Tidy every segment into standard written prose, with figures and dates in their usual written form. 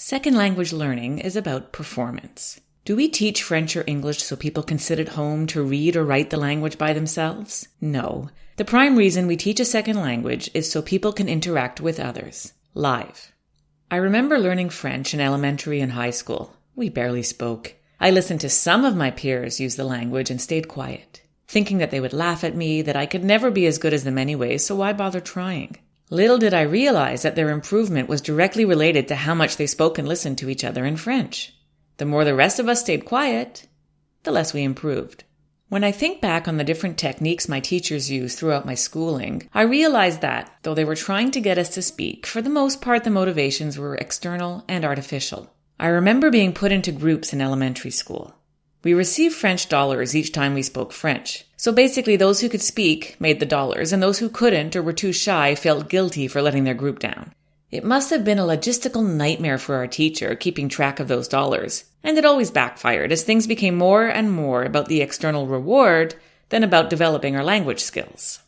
Second language learning is about performance. Do we teach French or English so people can sit at home to read or write the language by themselves? No. The prime reason we teach a second language is so people can interact with others, live. I remember learning French in elementary and high school. We barely spoke. I listened to some of my peers use the language and stayed quiet, thinking that they would laugh at me, that I could never be as good as them anyway, so why bother trying? Little did I realize that their improvement was directly related to how much they spoke and listened to each other in French. The more the rest of us stayed quiet, the less we improved. When I think back on the different techniques my teachers used throughout my schooling, I realize that, though they were trying to get us to speak, for the most part the motivations were external and artificial. I remember being put into groups in elementary school. We received French dollars each time we spoke French. So basically those who could speak made the dollars, and those who couldn't or were too shy felt guilty for letting their group down. It must have been a logistical nightmare for our teacher keeping track of those dollars, and it always backfired as things became more and more about the external reward than about developing our language skills.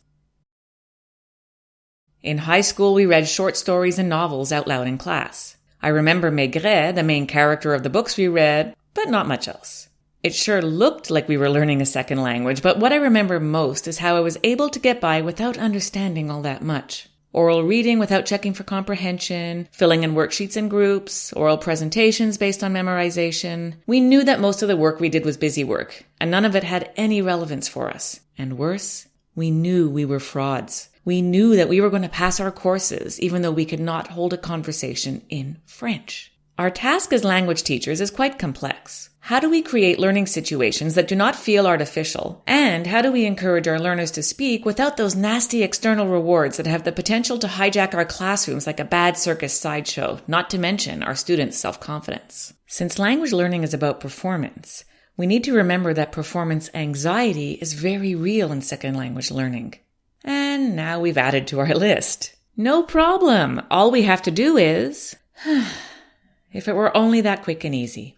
In high school, we read short stories and novels out loud in class. I remember Maigret, the main character of the books we read, but not much else. It sure looked like we were learning a second language, but what I remember most is how I was able to get by without understanding all that much. Oral reading without checking for comprehension, filling in worksheets in groups, oral presentations based on memorization. We knew that most of the work we did was busy work, and none of it had any relevance for us. And worse, we knew we were frauds. We knew that we were going to pass our courses, even though we could not hold a conversation in French. Our task as language teachers is quite complex. How do we create learning situations that do not feel artificial? And how do we encourage our learners to speak without those nasty external rewards that have the potential to hijack our classrooms like a bad circus sideshow, not to mention our students' self-confidence? Since language learning is about performance, we need to remember that performance anxiety is very real in second language learning. And now we've added to our list. No problem. All we have to do is... If it were only that quick and easy.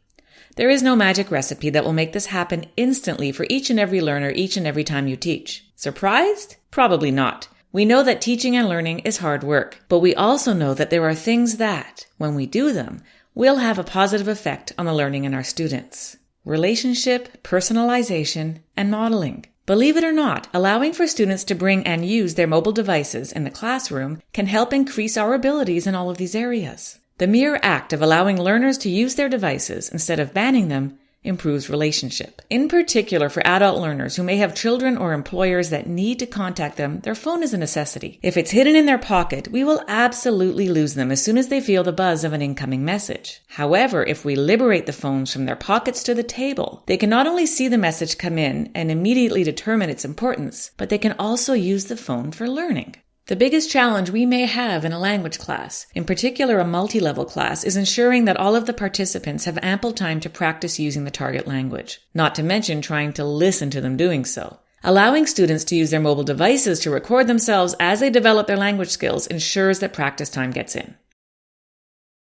There is no magic recipe that will make this happen instantly for each and every learner each and every time you teach. Surprised? Probably not. We know that teaching and learning is hard work, but we also know that there are things that, when we do them, will have a positive effect on the learning in our students. Relationship, personalization, and modeling. Believe it or not, allowing for students to bring and use their mobile devices in the classroom can help increase our abilities in all of these areas. The mere act of allowing learners to use their devices instead of banning them improves relationship. In particular for adult learners who may have children or employers that need to contact them, their phone is a necessity. If it's hidden in their pocket, we will absolutely lose them as soon as they feel the buzz of an incoming message. However, if we liberate the phones from their pockets to the table, they can not only see the message come in and immediately determine its importance, but they can also use the phone for learning. The biggest challenge we may have in a language class, in particular a multi-level class, is ensuring that all of the participants have ample time to practice using the target language, not to mention trying to listen to them doing so. Allowing students to use their mobile devices to record themselves as they develop their language skills ensures that practice time gets in.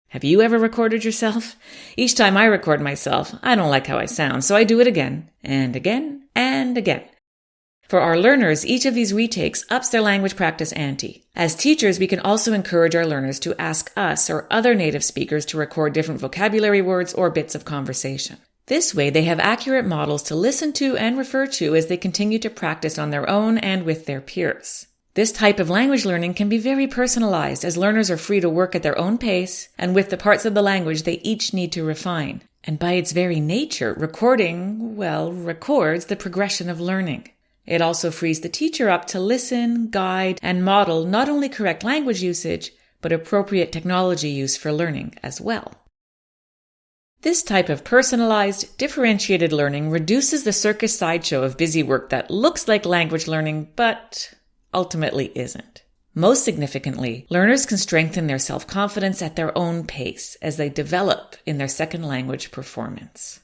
Have you ever recorded yourself? Each time I record myself, I don't like how I sound, so I do it again, and again, and again. For our learners, each of these retakes ups their language practice ante. As teachers, we can also encourage our learners to ask us or other native speakers to record different vocabulary words or bits of conversation. This way, they have accurate models to listen to and refer to as they continue to practice on their own and with their peers. This type of language learning can be very personalized as learners are free to work at their own pace and with the parts of the language they each need to refine. And by its very nature, recording, records the progression of learning. It also frees the teacher up to listen, guide, and model not only correct language usage, but appropriate technology use for learning as well. This type of personalized, differentiated learning reduces the circus sideshow of busy work that looks like language learning, but ultimately isn't. Most significantly, learners can strengthen their self-confidence at their own pace as they develop in their second language performance.